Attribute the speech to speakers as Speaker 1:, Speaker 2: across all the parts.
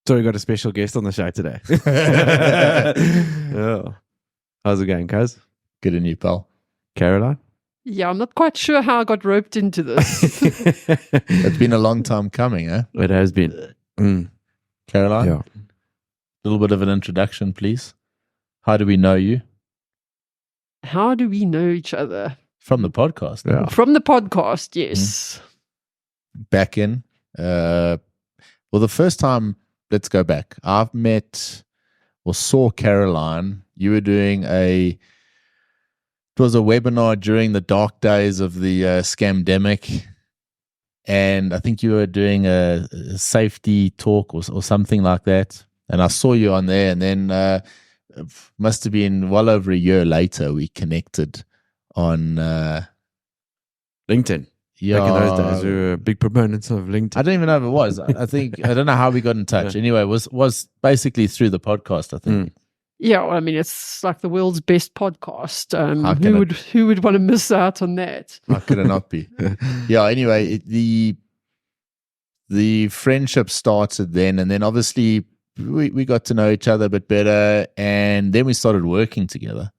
Speaker 1: So we got a special guest on the show today. Yeah. How's it going, cuz?
Speaker 2: Good in you, pal.
Speaker 1: Caroline?
Speaker 3: Yeah, I'm not quite sure how I got roped into this.
Speaker 2: It's been a long time coming, eh?
Speaker 1: It has been.
Speaker 2: Caroline?
Speaker 1: Yeah.
Speaker 2: A little bit of an introduction, please. How do we know you?
Speaker 3: How do we know each other?
Speaker 2: From the podcast.
Speaker 1: Yeah.
Speaker 3: From the podcast, yes.
Speaker 2: Back in. Well, the first time, let's go back. I've met or saw Caroline. You were doing it was a webinar during the dark days of the scamdemic. And I think you were doing a safety talk or something like that. And I saw you on there. And then must have been well over a year later, we connected on
Speaker 1: LinkedIn.
Speaker 2: Yeah,
Speaker 1: Back in those days, we were big proponents of LinkedIn.
Speaker 2: I don't even know if it was. I think I don't know how we got in touch.
Speaker 1: Yeah.
Speaker 2: Anyway, it was basically through the podcast, I think.
Speaker 3: Yeah, well, I mean, it's like the world's best podcast.
Speaker 2: How can
Speaker 3: Who would want to miss out on that?
Speaker 2: How could it not be? Yeah, anyway, the friendship started then, and then obviously we got to know each other a bit better, and then we started working together,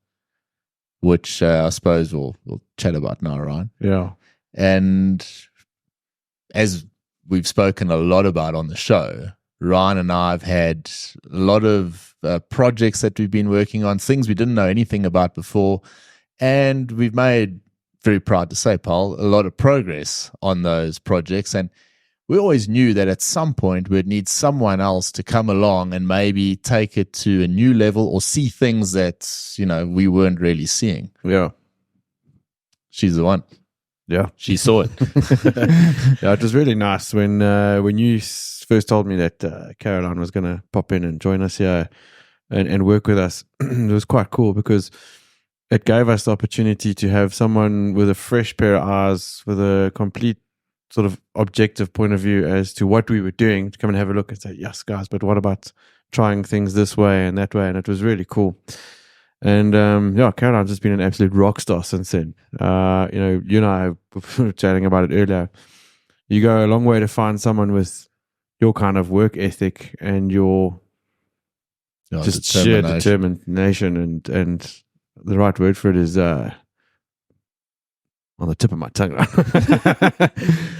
Speaker 2: which I suppose we'll chat about now, Ryan.
Speaker 1: Yeah.
Speaker 2: And as we've spoken a lot about on the show, Ryan and I have had a lot of projects that we've been working on, things we didn't know anything about before, and we've made, very proud to say, Paul, a lot of progress on those projects. And we always knew that at some point we'd need someone else to come along and maybe take it to a new level or see things that, we weren't really seeing.
Speaker 1: Yeah.
Speaker 2: She's the one.
Speaker 1: Yeah.
Speaker 2: She saw it.
Speaker 1: Yeah, it was really nice when you first told me that Caroline was going to pop in and join us here and work with us. It was quite cool because it gave us the opportunity to have someone with a fresh pair of eyes, with a complete sort of objective point of view as to what we were doing, to come and have a look and say, yes, guys, but what about trying things this way and that way? And it was really cool. And Caroline's just been an absolute rock star since then. You and I were chatting about it earlier. You go a long way to find someone with your kind of work ethic and your just sheer determination and the right word for it is on the tip of my tongue.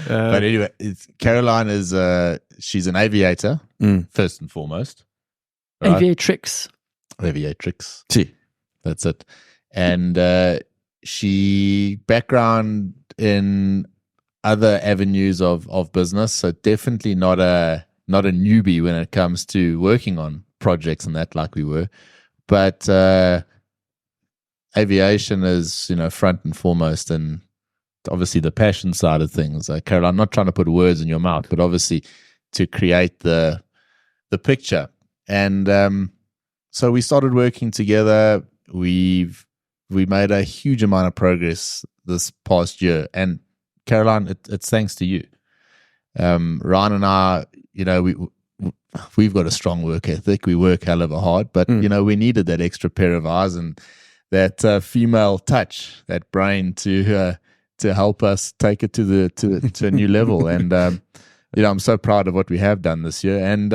Speaker 2: But anyway, Caroline is she's an aviator first and foremost. Right?
Speaker 3: Aviatrix.
Speaker 2: Aviatrix.
Speaker 1: See.
Speaker 2: That's it. And she background in other avenues of business, so definitely not a newbie when it comes to working on projects and that, like we were. But aviation is, front and foremost, and obviously the passion side of things. Caroline, I'm not trying to put words in your mouth, but obviously to create the picture. And so we started working together. We made a huge amount of progress this past year, and Caroline, it's thanks to you. Ryan and I, we've got a strong work ethic. We work hell of a hard, but we needed that extra pair of eyes and that female touch, that brain to help us take it to a new level. And I'm so proud of what we have done this year. And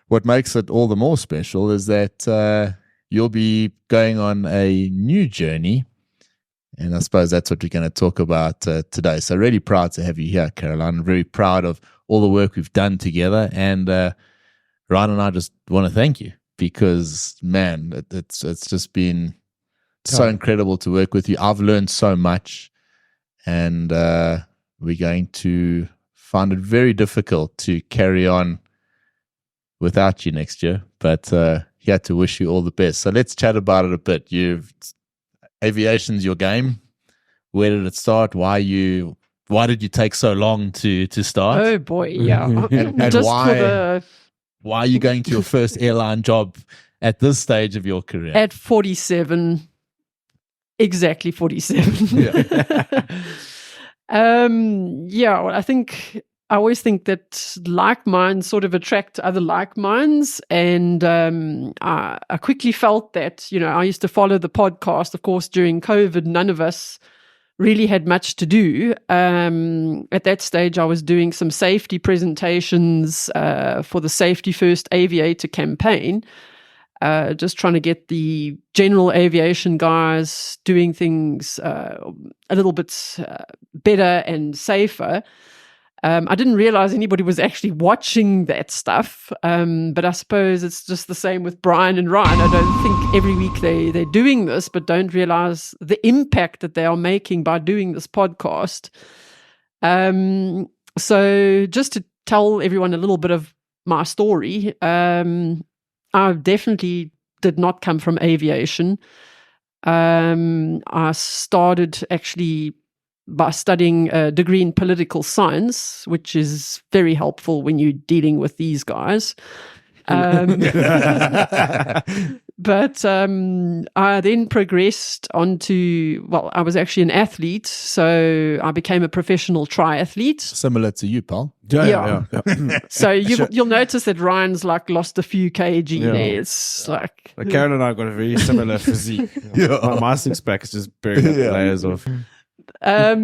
Speaker 2: what makes it all the more special is that you'll be going on a new journey, and I suppose that's what we're going to talk about today. So really proud to have you here, Caroline. I'm very proud of all the work we've done together, and Ryan and I just want to thank you because, man, it's just been so incredible to work with you. I've learned so much, and we're going to find it very difficult to carry on without you next year, but here to wish you all the best. So let's chat about it a bit. Aviation's your game. Where did it start? Why did you take so long to start?
Speaker 3: Oh boy, yeah.
Speaker 2: and
Speaker 3: Just
Speaker 2: why are you going to your first airline job at this stage of your career?
Speaker 3: At 47, exactly 47.
Speaker 2: Yeah.
Speaker 3: Well, I always think that like minds sort of attract other like minds. And I quickly felt that, I used to follow the podcast, of course, during COVID. None of us really had much to do. At that stage, I was doing some safety presentations for the Safety First Aviator campaign, just trying to get the general aviation guys doing things a little bit better and safer. I didn't realize anybody was actually watching that stuff, but I suppose it's just the same with Bryan and Ryan. I don't think every week they're doing this, but don't realize the impact that they are making by doing this podcast. So just to tell everyone a little bit of my story, I definitely did not come from aviation. I started actually by studying a degree in political science, which is very helpful when you're dealing with these guys. But I then progressed onto, well, I was actually an athlete, so I became a professional triathlete.
Speaker 2: Similar to you, pal.
Speaker 1: Yeah.
Speaker 3: So you'll notice that Ryan's like lost a few kg there. It's like
Speaker 1: Karen and I got a very similar physique. My six pack is just buried layers of.
Speaker 3: But I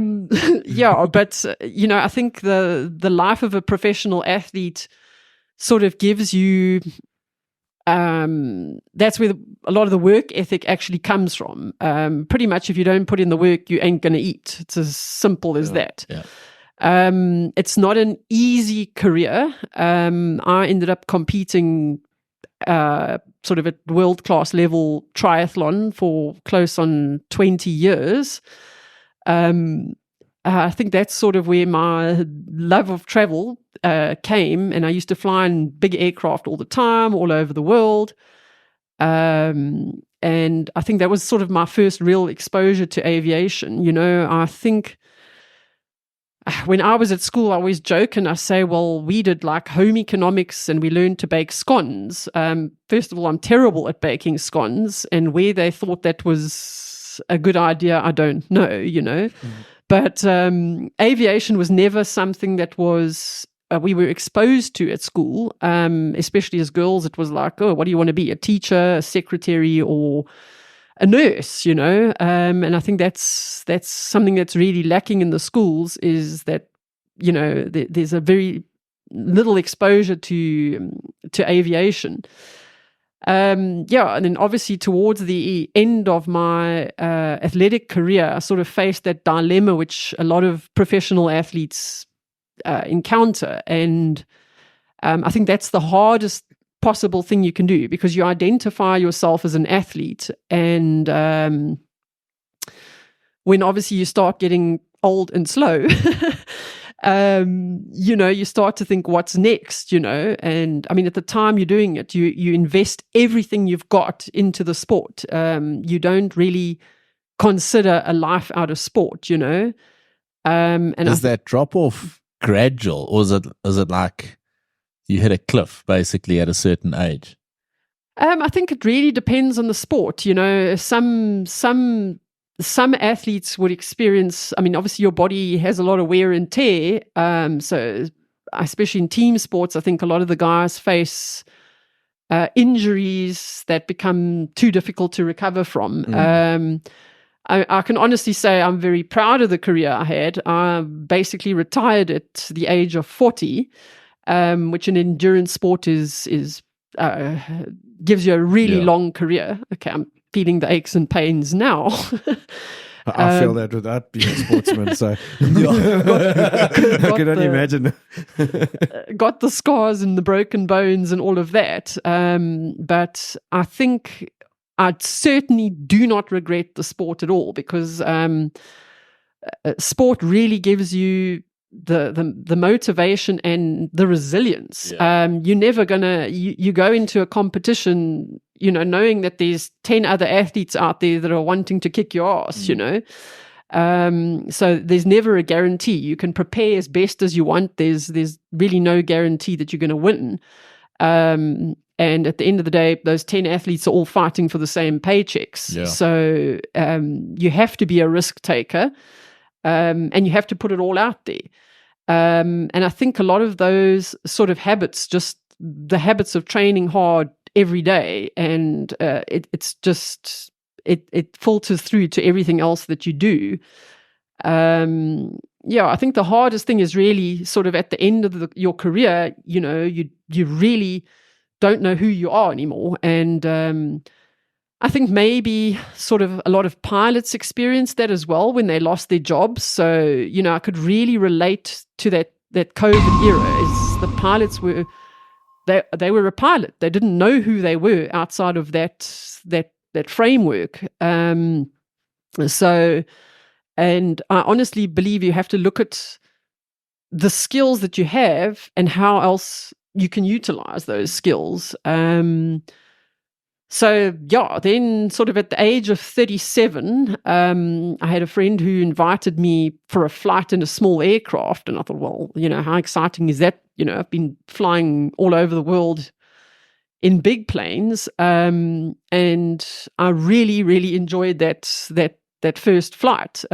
Speaker 3: think the life of a professional athlete sort of gives you that's where a lot of the work ethic actually comes from. Pretty much if you don't put in the work, you ain't gonna eat. It's as simple as that. It's not an easy career. I ended up competing sort of at world-class level triathlon for close on 20 years. I think that's sort of where my love of travel came, and I used to fly in big aircraft all the time, all over the world. And I think that was sort of my first real exposure to aviation. I think when I was at school, I always joke and I say, well, we did like home economics and we learned to bake scones. First of all, I'm terrible at baking scones, and where they thought that was a good idea, I don't know, But aviation was never something that was we were exposed to at school, especially as girls. It was like, oh, what do you want to be? A teacher, a secretary, or a nurse, And I think that's something that's really lacking in the schools, is that, there's a very little exposure to aviation. And then obviously towards the end of my athletic career, I sort of faced that dilemma which a lot of professional athletes encounter. And I think that's the hardest possible thing you can do, because you identify yourself as an athlete. And when obviously you start getting old and slow, you start to think, what's next, And I mean, at the time you're doing it, you invest everything you've got into the sport. You don't really consider a life out of sport, And
Speaker 2: is that drop off gradual, or is it like you hit a cliff basically at a certain age?
Speaker 3: I think it really depends on the sport. Some athletes would experience, I mean, obviously your body has a lot of wear and tear. So especially in team sports, I think a lot of the guys face injuries that become too difficult to recover from. I can honestly say I'm very proud of the career I had. I basically retired at the age of 40, which in endurance sport is gives you a really long career. Okay, I'm feeling the aches and pains now.
Speaker 1: I feel that without being a sportsman, so I can only imagine.
Speaker 3: Got the scars and the broken bones and all of that. But I think I certainly do not regret the sport at all, because sport really gives you the motivation and the resilience. You're never gonna you go into a competition, knowing that there's 10 other athletes out there that are wanting to kick your ass, so there's never a guarantee. You can prepare as best as you want. There's really no guarantee that you're going to win. And at the end of the day, those 10 athletes are all fighting for the same paychecks. So you have to be a risk taker, and you have to put it all out there. And I think a lot of those sort of habits, just the habits of training hard every day, and it filters through to everything else that you do. I think the hardest thing is really sort of at the end of your career, you really don't know who you are anymore. And I think maybe sort of a lot of pilots experienced that as well when they lost their jobs. So, I could really relate to that COVID era. Is the pilots were, they were a pilot. They didn't know who they were outside of that framework. And I honestly believe you have to look at the skills that you have and how else you can utilize those skills. Then sort of at the age of 37, I had a friend who invited me for a flight in a small aircraft. And I thought, well, how exciting is that? I've been flying all over the world in big planes. And I really, really enjoyed that first flight,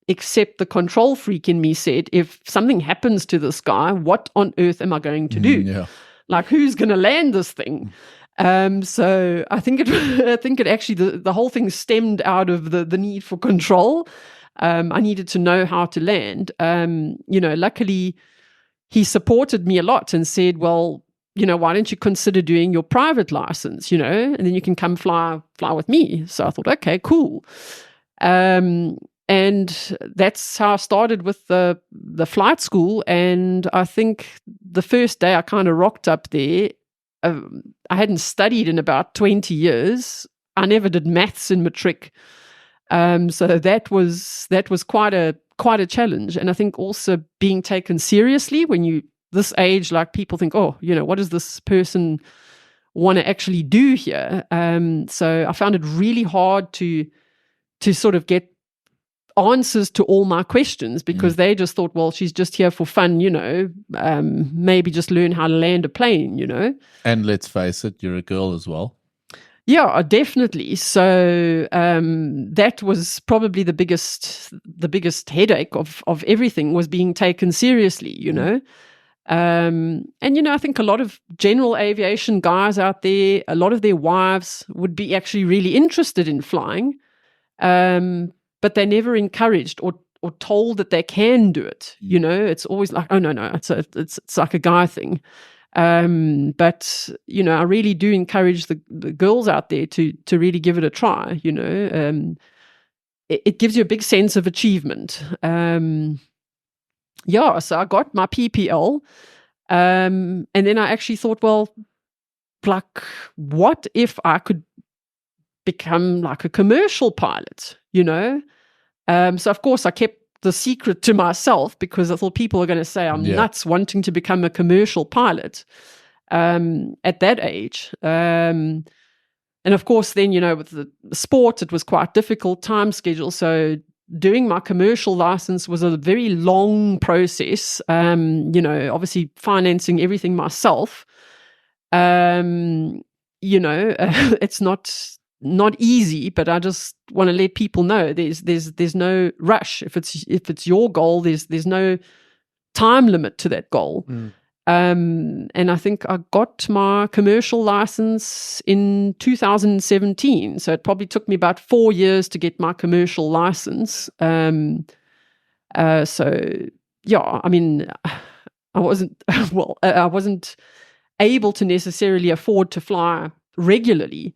Speaker 3: except the control freak in me said, if something happens to this guy, what on earth am I going to do?
Speaker 2: Yeah.
Speaker 3: Like, who's going to land this thing? So I think it actually, the whole thing stemmed out of the need for control. I needed to know how to land. Luckily he supported me a lot and said, well, why don't you consider doing your private license, and then you can come fly with me. So I thought, okay, cool. And that's how I started with the flight school. And I think the first day I kind of rocked up there, I hadn't studied in about 20 years. I never did maths in matric. So that was quite a challenge. And I think also being taken seriously when you this age, like people think, oh, what does this person want to actually do here? So I found it really hard to sort of get answers to all my questions because they just thought, well, she's just here for fun, maybe just learn how to land a plane,
Speaker 2: And let's face it, you're a girl as well.
Speaker 3: Yeah, definitely. So that was probably the biggest headache of everything was being taken seriously, And, I think a lot of general aviation guys out there, a lot of their wives would be actually really interested in flying, but they're never encouraged or told that they can do it. It's always like, oh, no, it's like a guy thing. But, I really do encourage the girls out there to really give it a try, it gives you a big sense of achievement. So I got my PPL, and then I actually thought, well, like, what if I could become like a commercial pilot, So of course I kept the secret to myself because I thought people are going to say I'm nuts wanting to become a commercial pilot at that age. And of course then, with the sport, it was quite difficult time schedule. So doing my commercial license was a very long process, obviously financing everything myself. It's not easy, but I just want to let people know there's no rush. If it's your goal, there's no time limit to that goal. And I think I got my commercial license in 2017. So it probably took me about 4 years to get my commercial license. I wasn't able to necessarily afford to fly regularly.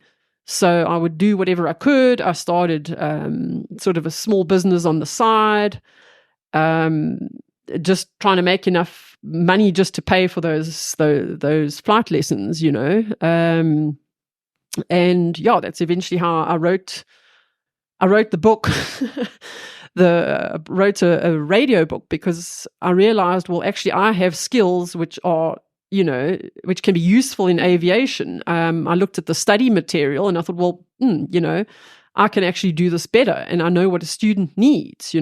Speaker 3: So I would do whatever I could. I started sort of a small business on the side, just trying to make enough money just to pay for those flight lessons, and that's eventually how I wrote the book. Wrote a radio book because I realized, well, actually I have skills which are which can be useful in aviation. I looked at the study material and I thought, well, I can actually do this better, and I know what a student needs.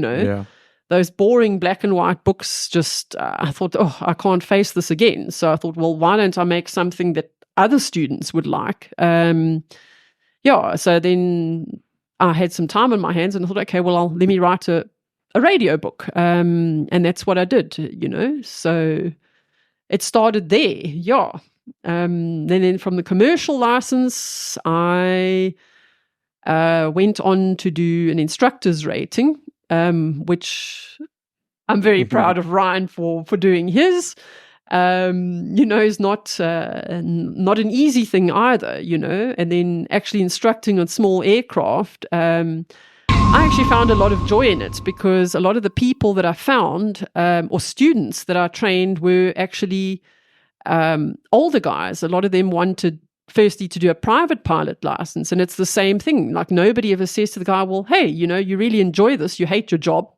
Speaker 3: Those boring black and white books, just I thought, oh, I can't face this again. So I thought, well, why don't I make something that other students would like? So then I had some time on my hands and I thought, okay, well, let me write a radio book. And that's what I did, So it started there, and then from the commercial license, I went on to do an instructor's rating. which I'm very proud of Ryan for doing his. Is not an easy thing either, and then actually instructing on small aircraft. I actually found a lot of joy in it because a lot of the people that I found, or students that I trained, were actually older guys. A lot of them wanted firstly to do a private pilot license, and it's the same thing. Like, nobody ever says to the guy, well, hey, you really enjoy this, you hate your job,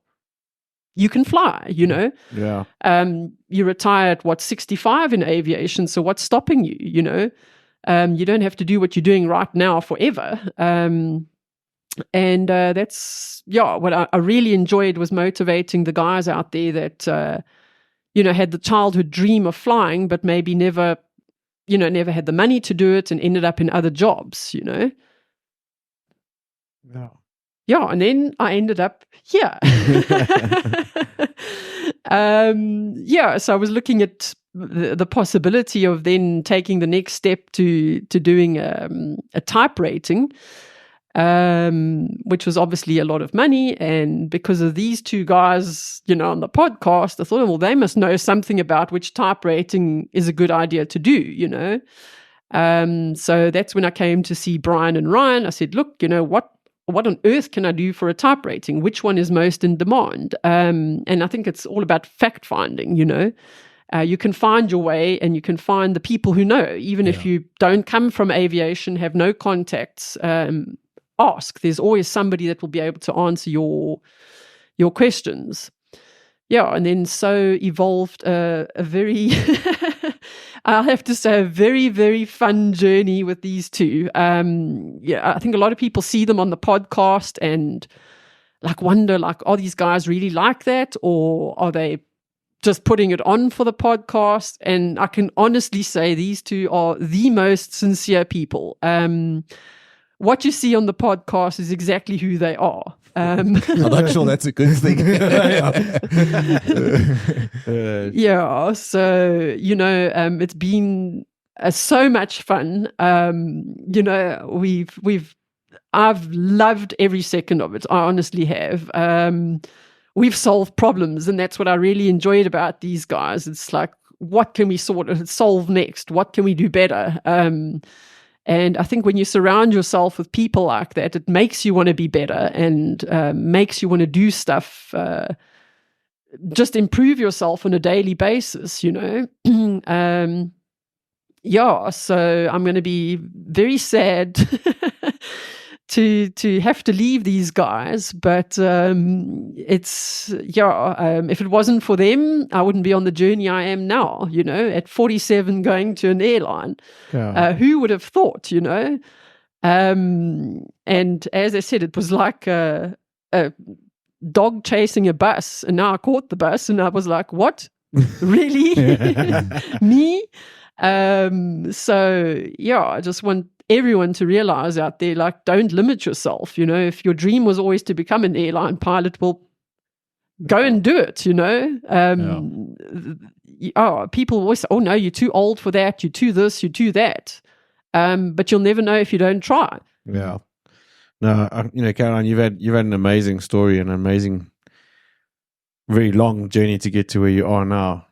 Speaker 3: you can fly,
Speaker 1: Yeah.
Speaker 3: You retire at 65 in aviation, so what's stopping you? You don't have to do what you're doing right now forever. And that's what I really enjoyed, was motivating the guys out there that had the childhood dream of flying, but maybe never had the money to do it and ended up in other jobs. Yeah, and then I ended up here. So I was looking at the possibility of then taking the next step to doing a type rating, which was obviously a lot of money. And because of these two guys, on the podcast, I thought, well, they must know something about which type rating is a good idea to do, So that's when I came to see Bryan and Ryan. I said, look, what on earth can I do for a type rating? Which one is most in demand? And I think it's all about fact finding, you can find your way, and you can find the people who know, even if you don't come from aviation, have no contacts, ask. There's always somebody that will be able to answer your questions. Yeah, and then so evolved a very, I'll have to say, a very, very fun journey with these two. I think a lot of people see them on the podcast and wonder, are these guys really like that, or are they just putting it on for the podcast? And I can honestly say these two are the most sincere people. What you see on the podcast is exactly who they are.
Speaker 2: I'm not sure that's a good thing.
Speaker 3: So it's been so much fun. I've loved every second of it. I honestly have. We've solved problems, and that's what I really enjoyed about these guys. It's like, what can we solve next? What can we do better? And I think when you surround yourself with people like that, it makes you want to be better, and makes you want to do stuff, just improve yourself on a daily basis, So I'm going to be very sad to have to leave these guys, but if it wasn't for them, I wouldn't be on the journey I am now, at 47 going to an airline. Who would have thought, and as I said, it was like a dog chasing a bus, and now I caught the bus, and I was like, what? Really? Me? I just want everyone to realize out there, don't limit yourself. If your dream was always to become an airline pilot, well, go and do it. People always say, oh no, you're too old for that, you're too this, you're too that, but you'll never know if you don't try.
Speaker 1: No, Caroline, you've had an amazing story, and an amazing, very long journey to get to where you are now.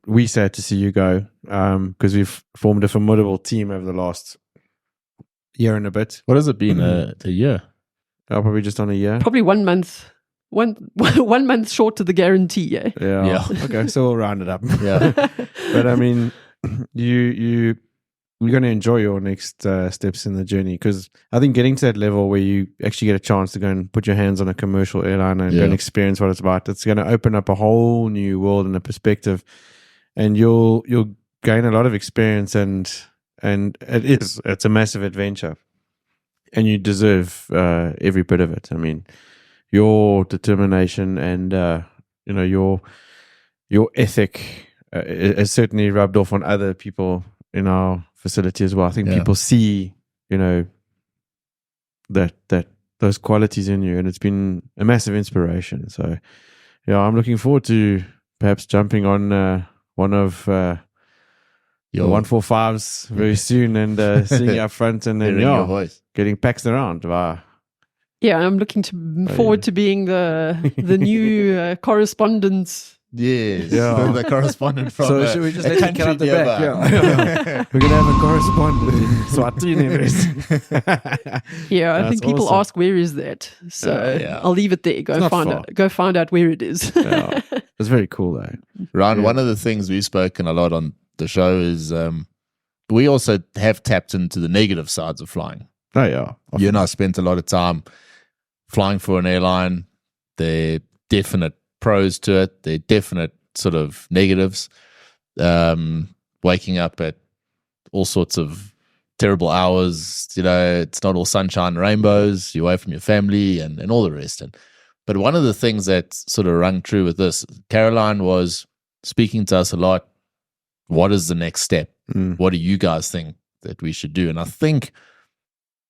Speaker 1: We sad to see you go, because we've formed a formidable team over the last year and a bit.
Speaker 2: What has it been? A year?
Speaker 1: Probably just on a year.
Speaker 3: Probably 1 month. 1 month short of the guarantee.
Speaker 1: Yeah. Okay, so we'll round it up.
Speaker 2: Yeah.
Speaker 1: But I mean, you're going to enjoy your next steps in the journey, because I think getting to that level where you actually get a chance to go and put your hands on a commercial airline and go and experience what it's about, it's going to open up a whole new world and a perspective, and you'll gain a lot of experience, and it's a massive adventure, and you deserve every bit of it. I mean, your determination and your ethic is certainly rubbed off on other people in our facility as well. I think people see, that those qualities in you, and it's been a massive inspiration. So, I'm looking forward to perhaps jumping on one of your 145s very soon, and seeing you up front, and then
Speaker 2: your voice.
Speaker 1: Getting paxed around. Wow.
Speaker 3: Yeah, I'm looking forward to being the new correspondent.
Speaker 2: Yes,
Speaker 1: Yeah.
Speaker 2: the correspondent from
Speaker 1: So should we just let him
Speaker 2: country
Speaker 1: cut out the
Speaker 2: nearby.
Speaker 1: back? Yeah. We're going to have a correspondent in Swatini.
Speaker 3: Yeah, I
Speaker 1: That's
Speaker 3: think people
Speaker 1: awesome.
Speaker 3: ask where is that. So
Speaker 2: Yeah.
Speaker 3: I'll leave it there.
Speaker 1: It's not far.
Speaker 3: Go find out where it is.
Speaker 1: Yeah. It's very cool, though.
Speaker 2: Ryan,
Speaker 1: Yeah.
Speaker 2: one of the things we've spoken a lot on the show is we also have tapped into the negative sides of flying.
Speaker 1: Oh, yeah.
Speaker 2: You and I spent a lot of time flying for an airline. There are definite pros to it. There are definite sort of negatives. Waking up at all sorts of terrible hours. It's not all sunshine and rainbows. You're away from your family and all the rest. But one of the things that sort of rung true with this, Caroline was speaking to us a lot. What is the next step? What do you guys think that we should do? And I think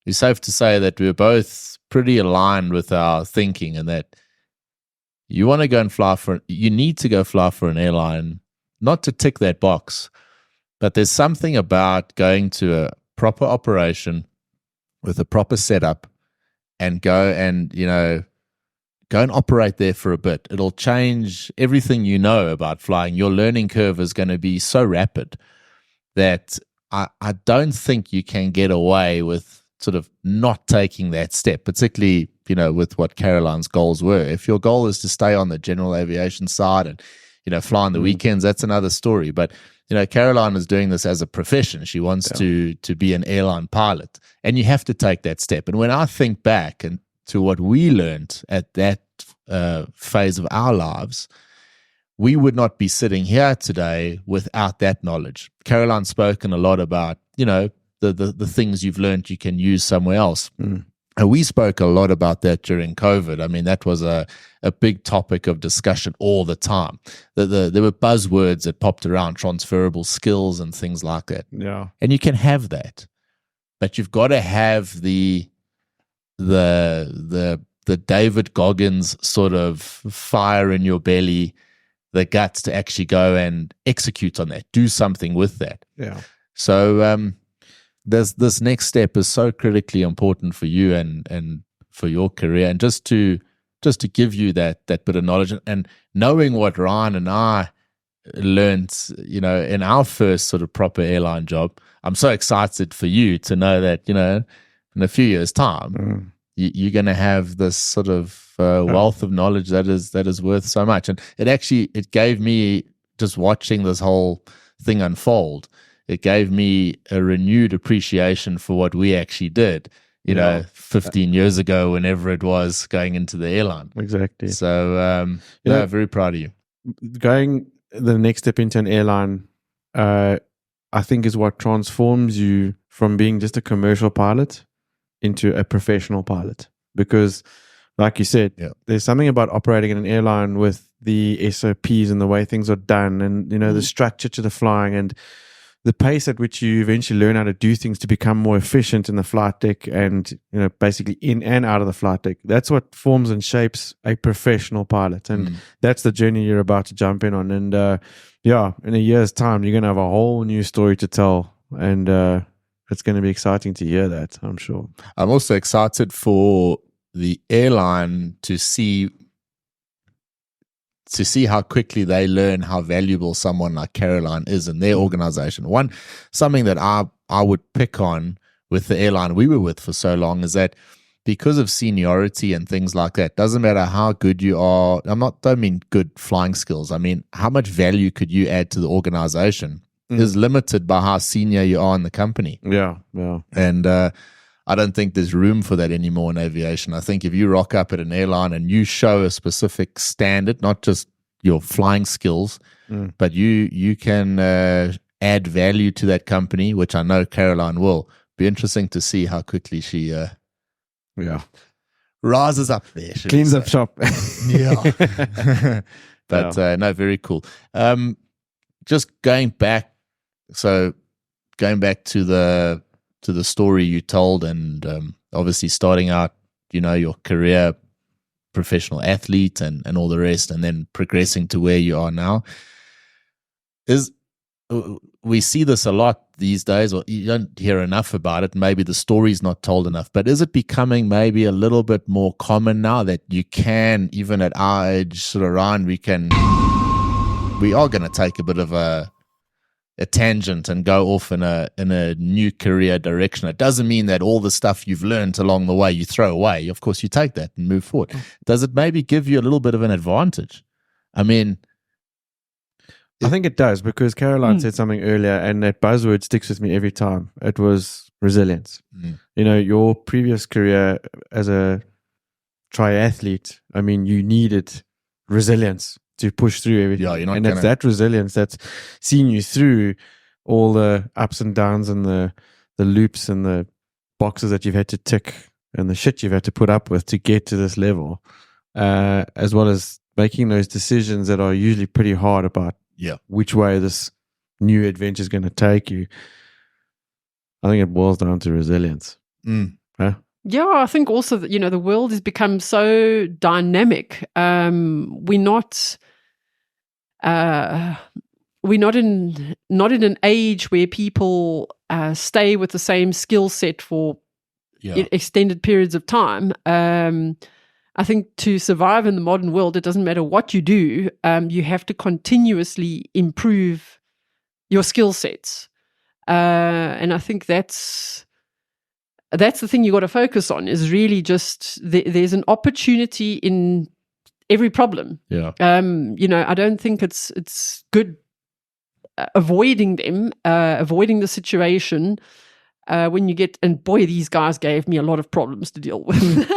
Speaker 2: it's safe to say that we're both pretty aligned with our thinking, and that you want to go and you need to go fly for an airline, not to tick that box, but there's something about going to a proper operation with a proper setup and go and operate there for a bit. It'll change everything you know about flying. Your learning curve is going to be so rapid that I don't think you can get away with sort of not taking that step, particularly, with what Caroline's goals were. If your goal is to stay on the general aviation side and, fly on the weekends, that's another story. But, Caroline is doing this as a profession. She wants to be an airline pilot, and you have to take that step. And when I think back and to what we learned at that phase of our lives, we would not be sitting here today without that knowledge. Caroline's spoken a lot about, the things you've learned you can use somewhere else. And we spoke a lot about that during COVID. I mean, that was a big topic of discussion all the time. There were buzzwords that popped around, transferable skills and things like that.
Speaker 1: Yeah.
Speaker 2: And you can have that, but you've got to have the David Goggins sort of fire in your belly, the guts to actually go and execute on that, do something with that.
Speaker 1: Yeah.
Speaker 2: So this next step is so critically important for you and for your career, and just to give you that bit of knowledge and knowing what Ryan and I learned, in our first sort of proper airline job. I'm so excited for you to know that, in a few years' time, you're going to have this sort of wealth of knowledge that is worth so much. And it gave me, just watching this whole thing unfold, it gave me a renewed appreciation for what we actually did, 15 years ago, whenever it was, going into the airline.
Speaker 1: Exactly.
Speaker 2: So, very proud of you.
Speaker 1: Going the next step into an airline, I think, is what transforms you from being just a commercial pilot into a professional pilot. Because, like you said, there's something about operating in an airline with the SOPs and the way things are done, and the structure to the flying and the pace at which you eventually learn how to do things to become more efficient in the flight deck and, basically in and out of the flight deck. That's what forms and shapes a professional pilot. And that's the journey you're about to jump in on. And in a year's time, you're going to have a whole new story to tell. And it's going to be exciting to hear that, I'm sure.
Speaker 2: I'm also excited for the airline to see how quickly they learn how valuable someone like Caroline is in their organization. Something that I would pick on with the airline we were with for so long is that because of seniority and things like that, doesn't matter how good you are. Don't mean good flying skills. I mean, how much value could you add to the organization is limited by how senior you are in the company.
Speaker 1: Yeah.
Speaker 2: And I don't think there's room for that anymore in aviation. I think if you rock up at an airline and you show a specific standard, not just your flying skills, but you can add value to that company, which I know Caroline will. Be interesting to see how quickly she rises up there.
Speaker 1: Cleans up shop.
Speaker 2: Yeah. But no, very cool. Just going back to the story you told, and obviously starting out, your career, professional athlete and all the rest, and then progressing to where you are now, we see this a lot these days, or you don't hear enough about it. Maybe the story's not told enough, but is it becoming maybe a little bit more common now that you can, even at our age, sort of around, we are going to take a bit of a tangent and go off in a new career direction. It doesn't mean that all the stuff you've learned along the way you throw away. Of course, you take that and move forward. Does it maybe give you a little bit of an advantage? I mean,
Speaker 1: I think it does, because Caroline said something earlier, and that buzzword sticks with me every time. It was resilience. You know, your previous career as a triathlete, I mean, you needed resilience to push through everything.
Speaker 2: Yeah,
Speaker 1: and it's that resilience that's seen you through all the ups and downs and the loops and the boxes that you've had to tick and the shit you've had to put up with to get to this level, as well as making those decisions that are usually pretty hard about which way this new adventure is going to take you. I think it boils down to resilience. Huh?
Speaker 3: Yeah, I think also that, you know, the world has become so dynamic. We're not in an age where people stay with the same skill set for extended periods of time. I think to survive in the modern world, it doesn't matter what you do. You have to continuously improve your skill sets, and I think that's the thing you got to focus on. Is really just there's an opportunity in every problem.
Speaker 2: Yeah.
Speaker 3: You know, I don't think it's good avoiding them, avoiding the situation. When you get, and boy, these guys gave me a lot of problems to deal with.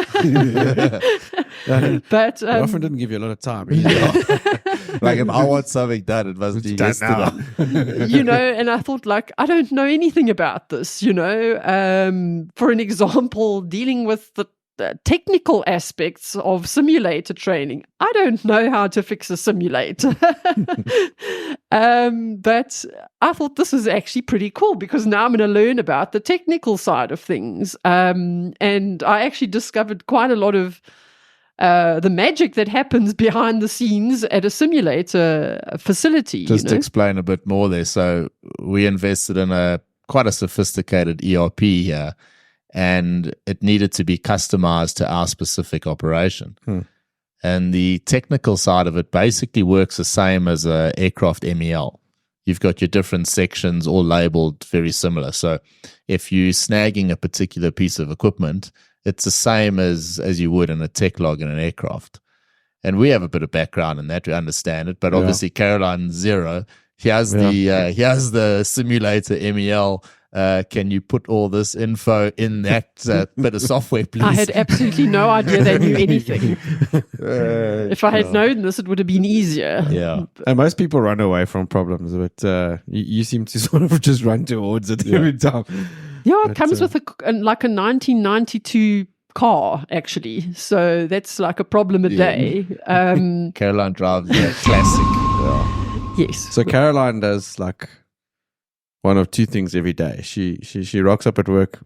Speaker 3: But
Speaker 1: they often didn't give you a lot of time.
Speaker 2: Like, if I want something done, it must be yesterday.
Speaker 3: You know, and I thought, like, I don't know anything about this, you know. For an example, dealing with the technical aspects of simulator training. I don't know how to fix a simulator. But I thought this was actually pretty cool, because now I'm going to learn about the technical side of things. And I actually discovered quite a lot of the magic that happens behind the scenes at a simulator facility.
Speaker 2: Just to explain a bit more there. So we invested in quite a sophisticated ERP here, and it needed to be customized to our specific operation. And the technical side of it basically works the same as an aircraft MEL. You've got your different sections all labeled very similar. So if you're snagging a particular piece of equipment, it's the same as you would in a tech log in an aircraft. And we have a bit of background in that, we understand it, but obviously Caroline zero. He has the simulator MEL. Can you put all this info in that bit of software, please?
Speaker 3: I had absolutely no idea they knew anything. If I had known this, it would have been easier.
Speaker 2: Yeah.
Speaker 1: And most people run away from problems, but you seem to sort of just run towards it every time.
Speaker 3: Yeah, it comes with like a 1992 car, actually. So that's like a problem a day.
Speaker 2: Caroline drives a classic.
Speaker 3: Yes.
Speaker 1: So Caroline does like one of two things every day. She rocks up at work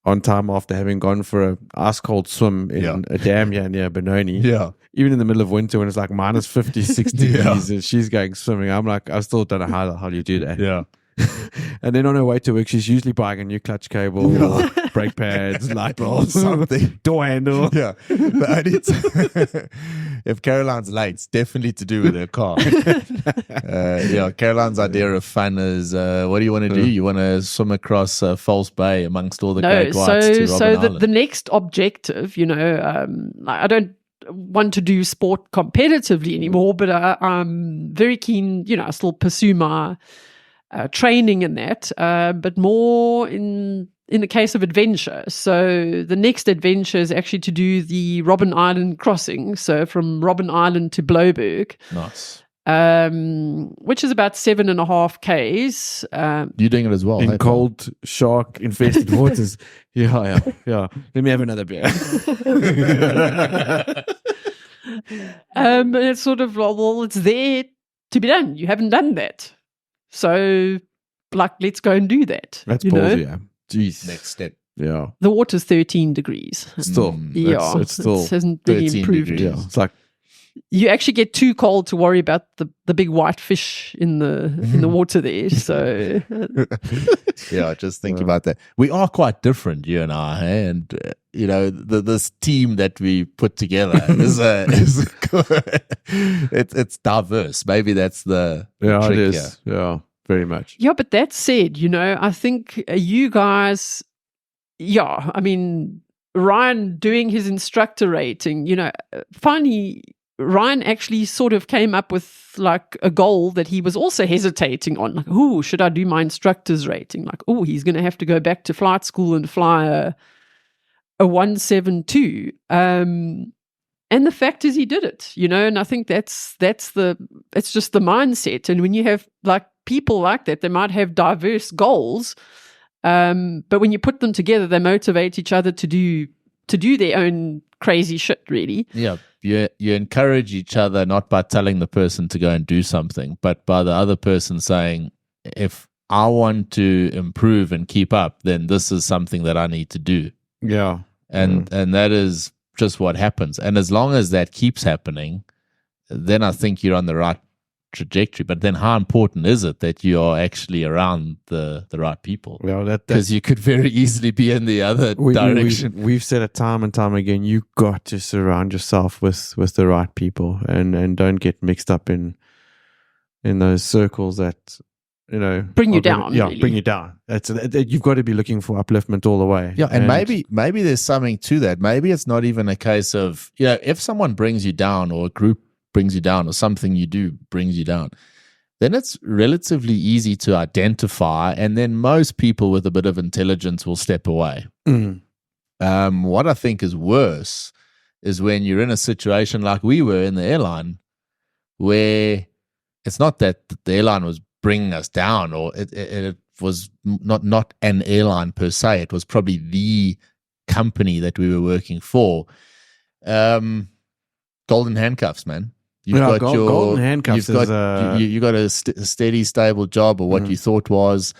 Speaker 1: on time after having gone for a ice cold swim in a dam here near Benoni.
Speaker 2: Yeah.
Speaker 1: Even in the middle of winter when it's like minus 50, 60 degrees and she's going swimming. I'm like, I still don't know how the hell you do that.
Speaker 2: Yeah.
Speaker 1: And then on her way to work, she's usually buying a new clutch cable, or brake pads, light bulbs, something, door handle.
Speaker 2: Yeah. If Caroline's late, it's definitely to do with her car. Caroline's idea of fun is, what do you want to do? You want to swim across False Bay amongst all the great whites to Robben Island.
Speaker 3: The next objective, you know, I don't want to do sport competitively anymore, but I'm very keen, you know, I still pursue my training in that, but more in the case of adventure. So the next adventure is actually to do the Robben Island crossing. So from Robben Island to Bloberg.
Speaker 2: Nice.
Speaker 3: Which is about 7.5 Ks.
Speaker 2: You're doing it as well.
Speaker 1: In cold, shark infested waters. Yeah. Let me have another beer.
Speaker 3: And it's sort of, well, it's there to be done. You haven't done that. So, like, let's go and do that.
Speaker 1: That's ballsy, yeah. Jeez.
Speaker 2: Next step.
Speaker 1: Yeah.
Speaker 3: The water's 13 degrees.
Speaker 1: Still.
Speaker 3: Yeah.
Speaker 1: It's still
Speaker 3: it hasn't really improved.
Speaker 1: Degrees. Yeah. It's like
Speaker 3: you actually get too cold to worry about the big white fish in the water there. So
Speaker 2: yeah, just think about that. We are quite different, you and I, and this team that we put together is it's diverse. Maybe that's the trick
Speaker 1: it is.
Speaker 2: Here.
Speaker 1: Yeah, very much.
Speaker 3: Yeah, but that said, I think you guys, I mean, Ryan doing his instructor rating, finally Ryan actually sort of came up with like a goal that he was also hesitating on. Like, should I do my instructor's rating? Like, he's going to have to go back to flight school and fly a 172. And the fact is he did it, and I think it's just the mindset. And when you have like people like that, they might have diverse goals, but when you put them together, they motivate each other to do their own crazy shit, really.
Speaker 2: Yeah. You encourage each other not by telling the person to go and do something, but by the other person saying, if I want to improve and keep up, then this is something that I need to do.
Speaker 1: Yeah.
Speaker 2: And that is just what happens. And as long as that keeps happening, then I think you're on the right trajectory. But then how important is it that you are actually around the right people?
Speaker 1: Well,
Speaker 2: because you could very easily be in the other direction.
Speaker 1: We've said it time and time again, you got to surround yourself with the right people and don't get mixed up in those circles that
Speaker 3: bring you down.
Speaker 1: Really. Bring you down. You've got to be looking for upliftment all the way.
Speaker 2: Yeah, and maybe there's something to that. Maybe it's not even a case of if someone brings you down or a group brings you down or something you do brings you down, then it's relatively easy to identify, and then most people with a bit of intelligence will step away. What I think is worse is when you're in a situation like we were in the airline, where it's not that the airline was bringing us down, or it was not an airline per se. It was probably the company that we were working for. Golden handcuffs, man. You've got
Speaker 1: golden handcuffs.
Speaker 2: You got a steady, stable job, or what you thought was,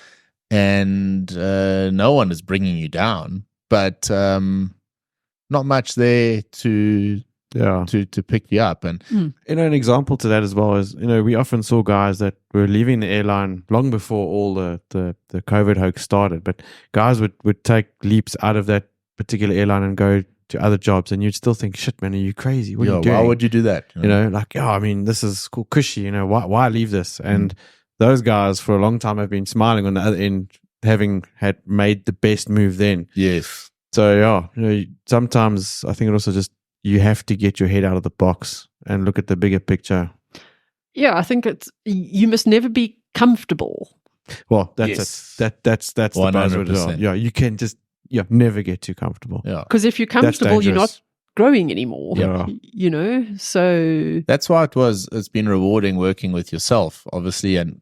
Speaker 2: and no one is bringing you down. But not much there to pick you up. And
Speaker 1: an example to that as well is we often saw guys that were leaving the airline long before all the COVID hoax started. But guys would take leaps out of that particular airline and go to other jobs, and you'd still think, shit, man, are you crazy? What are you doing?
Speaker 2: Why would you do that?
Speaker 1: I mean, this is cool, cushy, why leave this? And those guys for a long time have been smiling on the other end, having had made the best move then.
Speaker 2: Yes.
Speaker 1: So sometimes I think it also just, you have to get your head out of the box and look at the bigger picture.
Speaker 3: Yeah, I think you must never be comfortable.
Speaker 1: Well, that's it. That's the buzzword as well. Yeah, you can just never get too comfortable.
Speaker 2: Yeah,
Speaker 3: because if you're comfortable, you're not growing anymore.
Speaker 1: Yeah.
Speaker 3: So
Speaker 2: that's why it's been rewarding working with yourself, obviously, and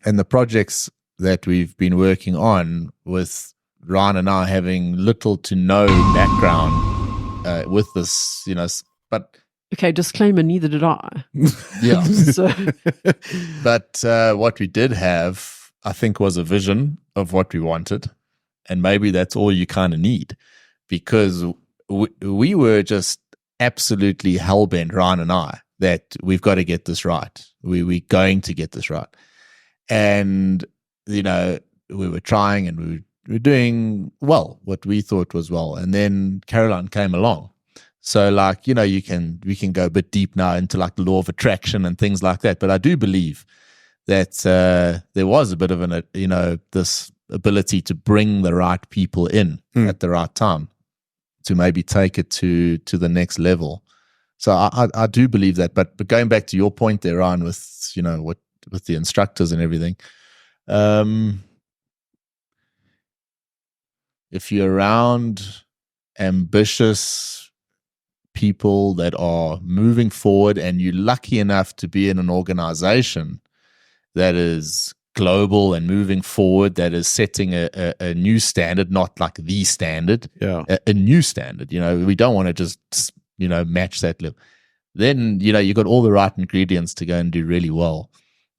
Speaker 2: the projects that we've been working on with Ryan and I having little to no background with this, but
Speaker 3: okay, disclaimer, neither did I.
Speaker 2: Yeah.
Speaker 3: So.
Speaker 2: But what we did have, I think, was a vision of what we wanted. And maybe that's all you kind of need, because we were just absolutely hell-bent, Ryan and I, that we've got to get this right. We're going to get this right. And, we were trying and we were doing well, what we thought was well. And then Caroline came along. So we can go a bit deep now into like the law of attraction and things like that. But I do believe that there was a bit of this ability to bring the right people in at the right time to maybe take it to the next level. So I do believe that. But going back to your point there, Ryan, with with the instructors and everything, if you're around ambitious people that are moving forward, and you're lucky enough to be in an organization that is global and moving forward, that is setting a new standard, not like the standard, a new standard. We don't want to just match that level. Then you got all the right ingredients to go and do really well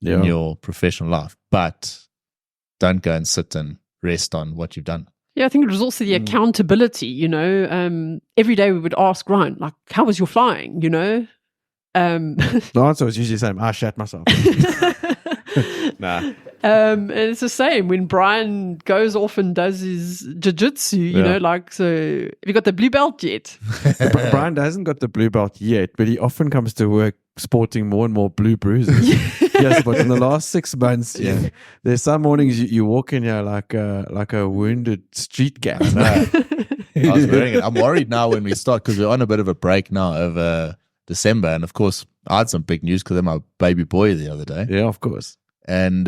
Speaker 2: in your professional life, but don't go and sit and rest on what you've done.
Speaker 3: Yeah, I think it was also the accountability, every day we would ask Ryan, like, how was your flying,
Speaker 1: The answer was usually the same. I shat myself. Nah.
Speaker 3: And it's the same when Bryan goes off and does his jiu-jitsu, you know, like, so have you got the blue belt yet?
Speaker 1: Bryan hasn't got the blue belt yet, but he often comes to work sporting more and more blue bruises. Yes, but in the last 6 months, there's some mornings you walk in here like a wounded street cat.
Speaker 2: I was wearing it. I'm worried now when we start because we're on a bit of a break now of December. And of course, I had some big news because I'm my baby boy the other day.
Speaker 1: Yeah, of course.
Speaker 2: And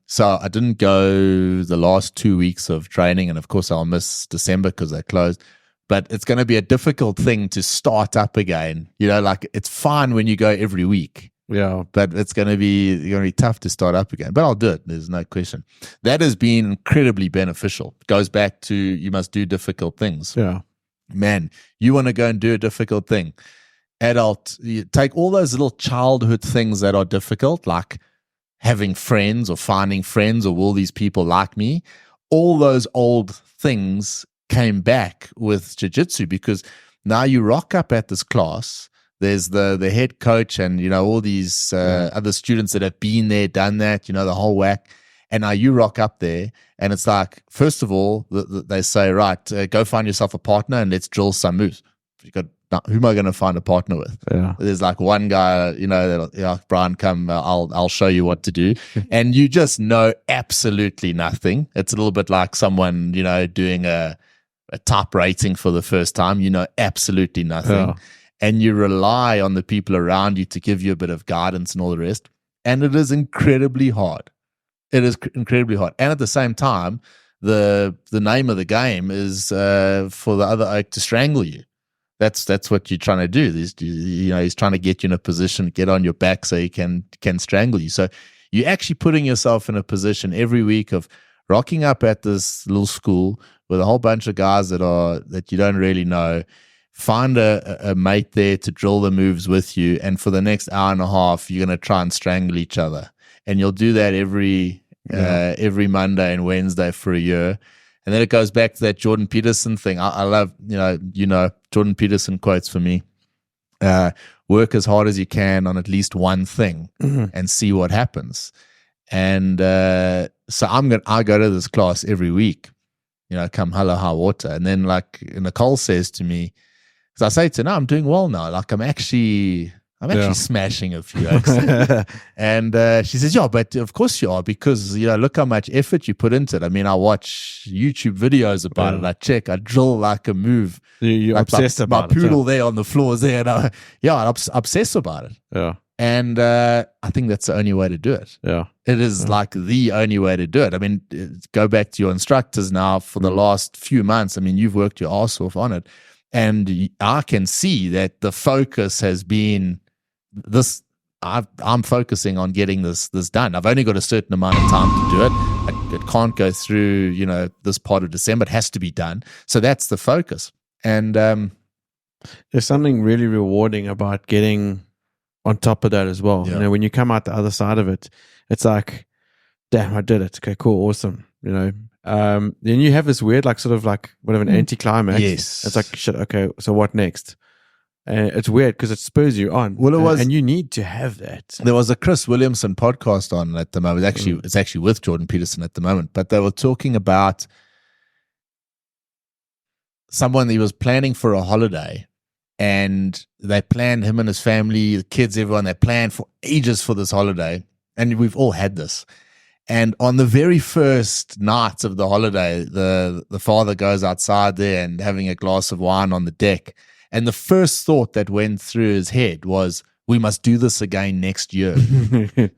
Speaker 2: so I didn't go the last 2 weeks of training. And of course, I'll miss December because they closed. But it's going to be a difficult thing to start up again. You know, like it's fine when you go every week.
Speaker 1: Yeah.
Speaker 2: But it's going to be tough to start up again. But I'll do it. There's no question. That has been incredibly beneficial. It goes back to you must do difficult things.
Speaker 1: Yeah.
Speaker 2: Man, you want to go and do a difficult thing. Adult, you take all those little childhood things that are difficult, like having friends or finding friends or will these people like me? All those old things came back with jiu-jitsu because now you rock up at this class. There's the head coach and, you know, all these other students that have been there, done that, you know, the whole whack. And now you rock up there and it's like, first of all, they say, right, go find yourself a partner and let's drill some moves. You got who am I going to find a partner with?
Speaker 1: Yeah.
Speaker 2: There's like one guy, you know, Bryan, come, I'll show you what to do. And you just know absolutely nothing. It's a little bit like someone, you know, doing a type rating for the first time. You know absolutely nothing.
Speaker 1: Yeah.
Speaker 2: And you rely on the people around you to give you a bit of guidance and all the rest. And it is incredibly hard. It is incredibly hard. And at the same time, the name of the game is for the other oak to strangle you. That's what you're trying to do. He's trying to get you in a position, get on your back so he can strangle you. So you're actually putting yourself in a position every week of rocking up at this little school with a whole bunch of guys that you don't really know. Find a mate there to drill the moves with you, and for the next hour and a half, you're going to try and strangle each other. And you'll do that every Monday and Wednesday for a year. And then it goes back to that Jordan Peterson thing. I love, Jordan Peterson quotes for me, work as hard as you can on at least one thing and see what happens. And so I go to this class every week, you know, come hell or high water. And then like Nicole says to me, because I say to her, no, I'm doing well now. Like I'm actually smashing a few oaks. And she says, yeah, but of course you are, because, you know, look how much effort you put into it. I mean, I watch YouTube videos about it. I check, I drill like a move.
Speaker 1: You're
Speaker 2: like
Speaker 1: obsessed about it.
Speaker 2: My poodle there on the floor is there. And I obsess about it.
Speaker 1: Yeah.
Speaker 2: And I think that's the only way to do it.
Speaker 1: Yeah.
Speaker 2: It is like the only way to do it. I mean, go back to your instructors now for the last few months. I mean, you've worked your ass off on it. And I can see that the focus has been this. I'm focusing on getting this done. I've only got a certain amount of time to do it. It can't go through, you know, this part of December. It has to be done. So that's the focus. And
Speaker 1: there's something really rewarding about getting on top of that as well.
Speaker 2: Yeah.
Speaker 1: You know, when you come out the other side of it, it's like, damn, I did it. Okay, cool, awesome. You know, then you have this weird, like, sort of like whatever, an anticlimax.
Speaker 2: Yes.
Speaker 1: It's like, shit, okay, so what next? And it's weird because it spurs you on.
Speaker 2: Well, it was,
Speaker 1: and you need to have that.
Speaker 2: There was a Chris Williamson podcast on at the moment. It's actually with Jordan Peterson at the moment, but they were talking about someone that was planning for a holiday. And they planned, him and his family, the kids, everyone, they planned for ages for this holiday. And we've all had this. And on the very first night of the holiday, the father goes outside there and having a glass of wine on the deck. And the first thought that went through his head was, we must do this again next year.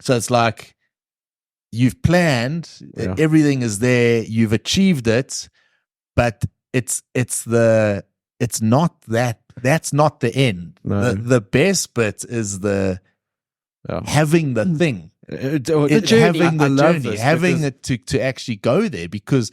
Speaker 2: So it's like, you've planned, everything is there, you've achieved it, but it's not that. That's not the end.
Speaker 1: No.
Speaker 2: The best bit is having the thing,
Speaker 3: the journey.
Speaker 2: having the journey,
Speaker 1: this
Speaker 2: having it to actually go there, because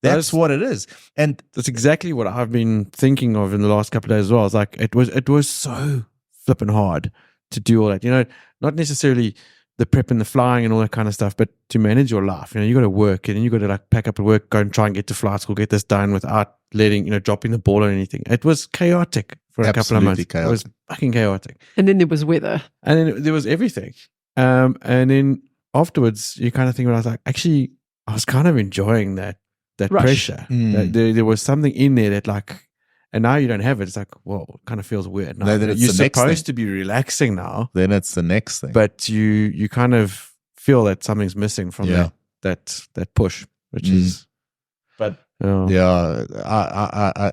Speaker 2: that's what it is. And
Speaker 1: that's exactly what I've been thinking of in the last couple of days as well. It's like it was so flipping hard to do all that. You know, not necessarily the prep and the flying and all that kind of stuff, but to manage your life. You know, you got to work, and then you got to like pack up at work, go and try and get to flight school, get this done without letting, you know, dropping the ball or anything. It was chaotic for a couple of months.
Speaker 2: Absolutely
Speaker 1: It was fucking chaotic.
Speaker 3: And then there was weather.
Speaker 1: And then there was everything. And then afterwards, you kind of think, I was like, actually, I was kind of enjoying that
Speaker 3: Rush.
Speaker 1: pressure. There was something in there that like, and now you don't have it. It's like, whoa, it kind of feels weird. Now,
Speaker 2: No, then it's
Speaker 1: you're
Speaker 2: the next
Speaker 1: supposed
Speaker 2: thing.
Speaker 1: to be relaxing now,
Speaker 2: Then it's the next thing.
Speaker 1: but you kind of feel that something's missing from
Speaker 2: Yeah.
Speaker 1: that push, which is.
Speaker 2: But
Speaker 1: Oh.
Speaker 2: yeah,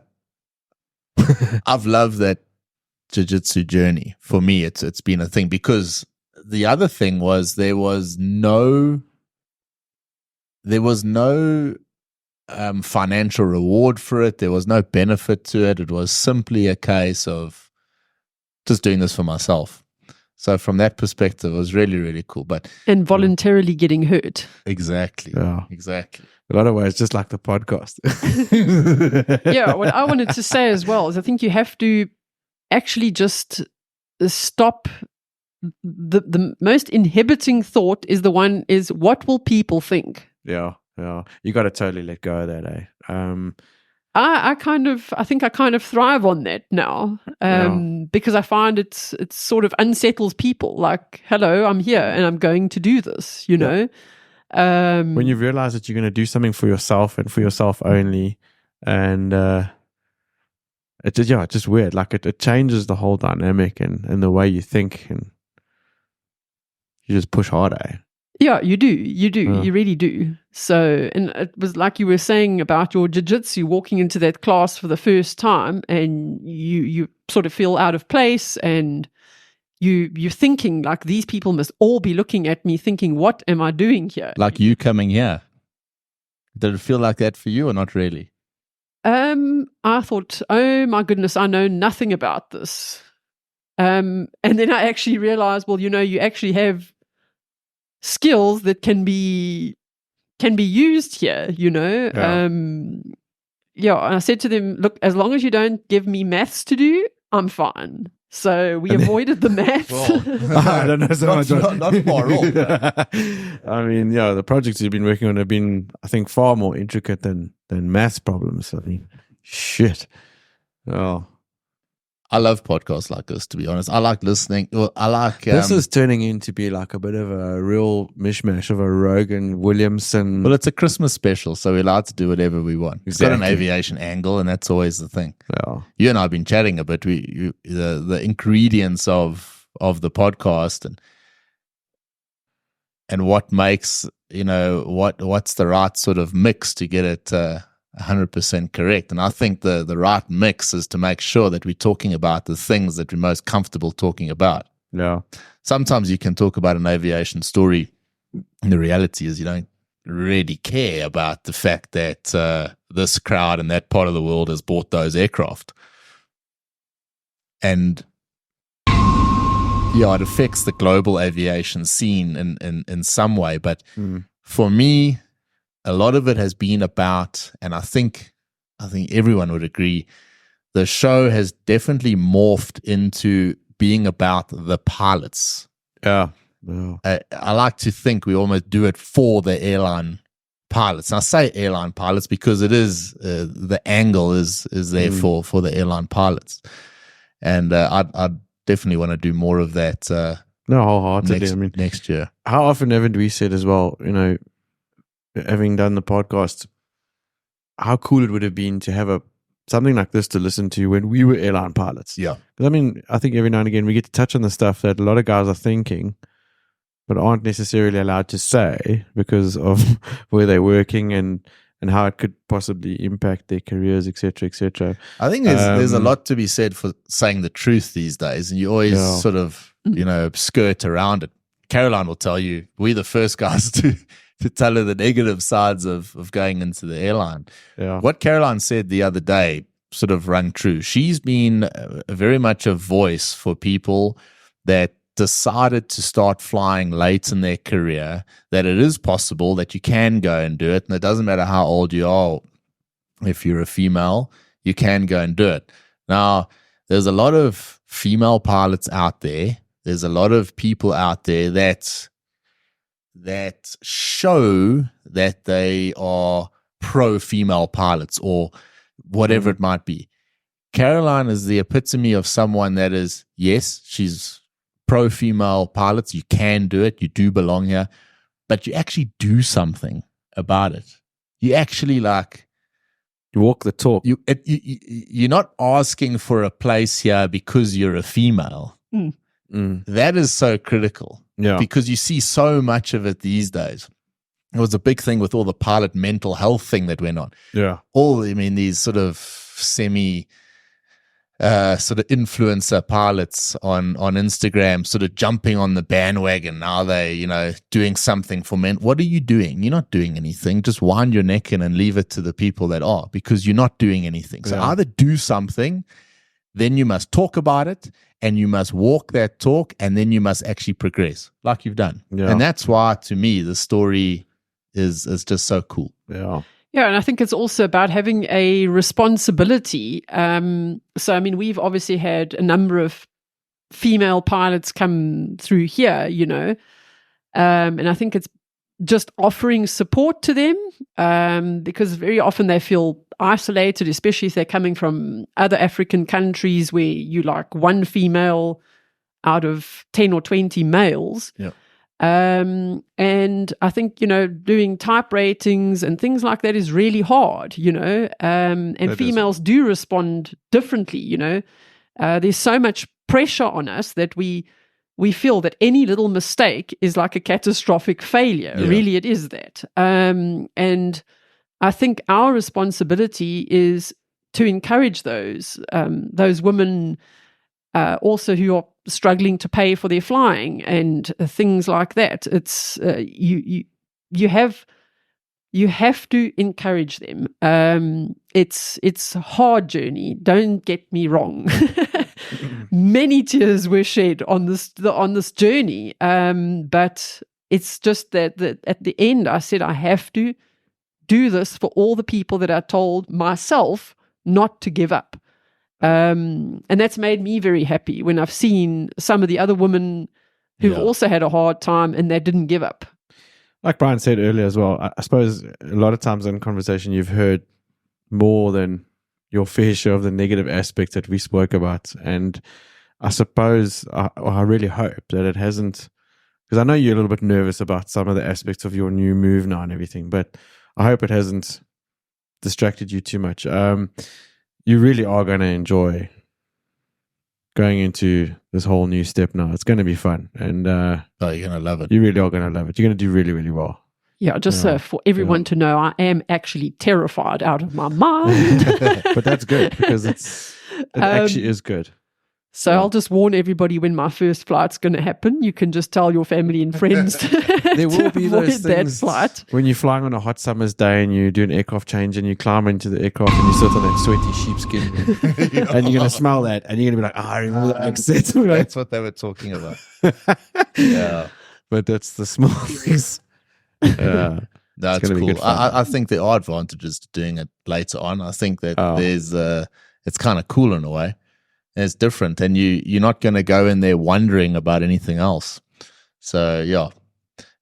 Speaker 2: I've loved that jiu-jitsu journey. For me, it's been a thing, because the other thing was there was no financial reward for it. There was no benefit to it. It was simply a case of just doing this for myself. So from that perspective, it was really, really cool. But
Speaker 3: And voluntarily getting hurt.
Speaker 2: exactly.
Speaker 1: Yeah.
Speaker 2: Exactly.
Speaker 1: A lot of ways, just like the podcast.
Speaker 3: Yeah, what I wanted to say as well is I think you have to actually just stop. The most inhibiting thought is what will people think?
Speaker 1: Yeah. You got to totally let go of that, eh?
Speaker 3: I think I kind of thrive on that now, because I find it's sort of unsettles people. Like, hello, I'm here and I'm going to do this, you know.
Speaker 1: When you realize that you're going to do something for yourself and for yourself only, and it's just weird. Like it changes the whole dynamic and the way you think, and you just push harder.
Speaker 3: Yeah, you do. You really do. So, and it was like you were saying about your jiu-jitsu, walking into that class for the first time, and you sort of feel out of place, and you're thinking like, these people must all be looking at me thinking, what am I doing here?
Speaker 2: Like you coming here. Did it feel like that for you or not really?
Speaker 3: I thought, oh my goodness, I know nothing about this. And then I actually realized, well, you actually have skills that can be used here,
Speaker 1: Yeah.
Speaker 3: and I said to them, look, as long as you don't give me maths to do, I'm fine. So we avoided the maths.
Speaker 1: I don't know so much.
Speaker 2: Not far off.
Speaker 1: I mean, the projects you've been working on have been, I think, far more intricate than maths problems. I mean, shit. Oh.
Speaker 2: I love podcasts like this, to be honest. I like listening. Well, I like...
Speaker 1: this is turning into be like a bit of a real mishmash of a Rogan Williamson.
Speaker 2: Well, it's a Christmas special, so we're allowed to do whatever we want. It's got an
Speaker 1: Exactly.
Speaker 2: aviation angle, and that's always the thing.
Speaker 1: Yeah.
Speaker 2: You and I have been chatting a bit. The ingredients of the podcast and what makes, what's the right sort of mix to get it 100% correct. And I think the right mix is to make sure that we're talking about the things that we're most comfortable talking about.
Speaker 1: Yeah.
Speaker 2: Sometimes you can talk about an aviation story, and the reality is you don't really care about the fact that this crowd in that part of the world has bought those aircraft. And it affects the global aviation scene in some way. But for me, a lot of it has been about, and I think everyone would agree, the show has definitely morphed into being about the pilots.
Speaker 1: Yeah.
Speaker 2: I like to think we almost do it for the airline pilots. And I say airline pilots because it is the angle is there for the airline pilots, and I definitely want to do more of that.
Speaker 1: No, wholeheartedly.
Speaker 2: Next year.
Speaker 1: How often haven't we said as well, having done the podcast, how cool it would have been to have something like this to listen to when we were airline pilots.
Speaker 2: Yeah.
Speaker 1: Because I think every now and again we get to touch on the stuff that a lot of guys are thinking, but aren't necessarily allowed to say because of where they're working and how it could possibly impact their careers, etc., etc.
Speaker 2: I think there's a lot to be said for saying the truth these days, and you always sort of skirt around it. Caroline will tell you we're the first guys to tell her the negative sides of going into the airline.
Speaker 1: Yeah.
Speaker 2: What Caroline said the other day sort of rang true. She's been very much a voice for people that decided to start flying late in their career, that it is possible that you can go and do it. And it doesn't matter how old you are. If you're a female, you can go and do it. Now, there's a lot of female pilots out there. There's a lot of people out there that show that they are pro-female pilots or whatever it might be. Caroline is the epitome of someone that is, yes, she's pro-female pilots. You can do it. You do belong here. But you actually do something about it. You actually like...
Speaker 1: You walk the talk.
Speaker 2: You're not asking for a place here because you're a female. That is so critical.
Speaker 1: Yeah.
Speaker 2: Because you see so much of it these days. It was a big thing with all the pilot mental health thing that went on.
Speaker 1: Yeah.
Speaker 2: These sort of sort of influencer pilots on Instagram sort of jumping on the bandwagon. Now they, doing something for men. What are you doing? You're not doing anything. Just wind your neck in and leave it to the people that are, because you're not doing anything. So either do something, then you must talk about it, and you must walk that talk, and then you must actually progress like you've done.
Speaker 1: Yeah.
Speaker 2: And that's why, to me, the story is just so cool.
Speaker 1: Yeah.
Speaker 3: Yeah, and I think it's also about having a responsibility. We've obviously had a number of female pilots come through here, and I think it's just offering support to them, because very often they feel isolated, especially if they're coming from other African countries where you like one female out of 10 or 20 males.
Speaker 2: Yeah.
Speaker 3: And I think, doing type ratings and things like that is really hard, and that females do respond differently, there's so much pressure on us that we feel that any little mistake is like a catastrophic failure.
Speaker 2: Yeah.
Speaker 3: Really, it is that. And I think our responsibility is to encourage those women also who are struggling to pay for their flying and things like that. It's you have to encourage them. It's a hard journey. Don't get me wrong. Many tears were shed on this journey, but it's just that at the end I said I have to do this for all the people that I told myself not to give up. And that's made me very happy when I've seen some of the other women who've also had a hard time and they didn't give up.
Speaker 1: Like Bryan said earlier as well, I suppose a lot of times in conversation you've heard more than your fair share of the negative aspects that we spoke about. And I suppose, I really hope that it hasn't, because I know you're a little bit nervous about some of the aspects of your new move now and everything, but I hope it hasn't distracted you too much. You really are going to enjoy going into this whole new step now. It's going to be fun. And
Speaker 2: you're going to love it.
Speaker 1: You really are going to love it. You're going to do really, really well.
Speaker 3: Yeah, just for everyone to know, I am actually terrified out of my mind.
Speaker 1: But that's good, because it actually is good.
Speaker 3: So I'll just warn everybody when my first flight's going to happen. You can just tell your family and friends
Speaker 1: there will be those things
Speaker 3: that flight.
Speaker 1: When you're flying on a hot summer's day and you do an aircraft change and you climb into the aircraft and you sit on that sweaty sheepskin and you're going to smell that and you're going to be like, I remember that accent.
Speaker 2: That's what they were talking about. Yeah.
Speaker 1: But that's the small things.
Speaker 2: That's cool. I think there are advantages to doing it later on. I think that it's kind of cool in a way. It's different, and you're not going to go in there wondering about anything else. So yeah,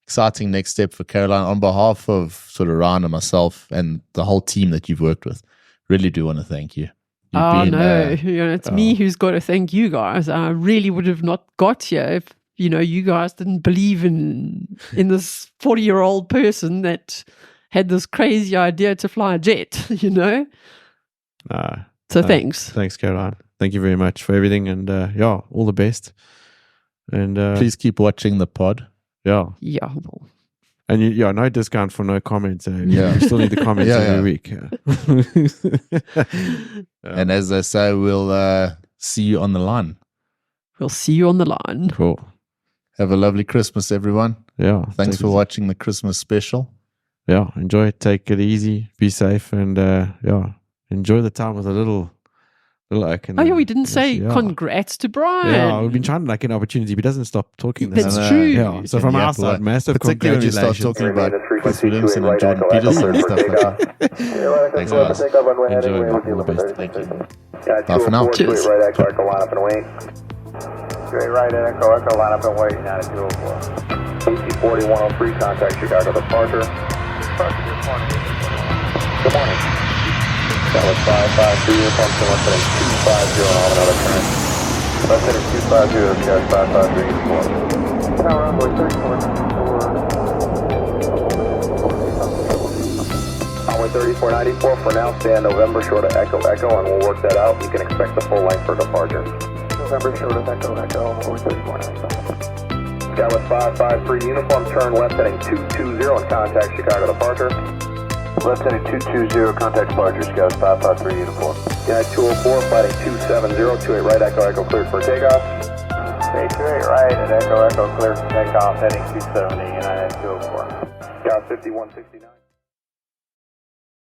Speaker 2: exciting next step for Caroline. On behalf of sort of Ryan and myself and the whole team that you've worked with, really do want to thank you.
Speaker 3: It's me who's got to thank you guys. I really would have not got here if you guys didn't believe in this 40-year-old person that had this crazy idea to fly a jet. So thanks,
Speaker 1: Caroline. Thank you very much for everything, and all the best. And
Speaker 2: please keep watching the pod.
Speaker 1: Yeah. And no discount for no comments. You still need the comments every week.
Speaker 2: And as I say, we'll see you on the line.
Speaker 3: We'll see you on the line.
Speaker 1: Cool.
Speaker 2: Have a lovely Christmas, everyone.
Speaker 1: Yeah.
Speaker 2: Thanks for watching the Christmas special.
Speaker 1: Yeah. Enjoy it. Take it easy. Be safe, and enjoy the time with a little.
Speaker 3: We didn't say congrats to Bryan.
Speaker 1: Yeah, we've been trying to get an opportunity, but he doesn't stop talking.
Speaker 3: That's true.
Speaker 1: Yeah. So from our side, massive
Speaker 2: particularly
Speaker 1: congratulations.
Speaker 2: Particularly when you start talking about Chris Williamson and Jordan Peterson and stuff like that. Thanks, guys.
Speaker 1: Enjoy. All the best.
Speaker 2: Thank you. Bye for now.
Speaker 3: Cheers.
Speaker 4: Right echo, line up and wait. Straight right echo, line up and wait. Now to 204. PC 4103, contact Chicago departure. Good morning. That was 553 uniform, so left heading 250 and on another turn. Left heading 250, Sky 553 uniform. Tower runway 34. Runway 3494 for now, stand November short of Echo Echo, and we'll work that out. You can expect the full length for departure. November short of Echo Echo, runway 3494. Skywest 553, uniform turn left heading 220 and contact Chicago departure. Left heading 220, contact departure, Skywest 553, uniform. United 204, flighting 270, 28 right, Echo Echo cleared for takeoff. Okay, 28 right and Echo Echo cleared for takeoff, heading 270, United 204. Sky 5169.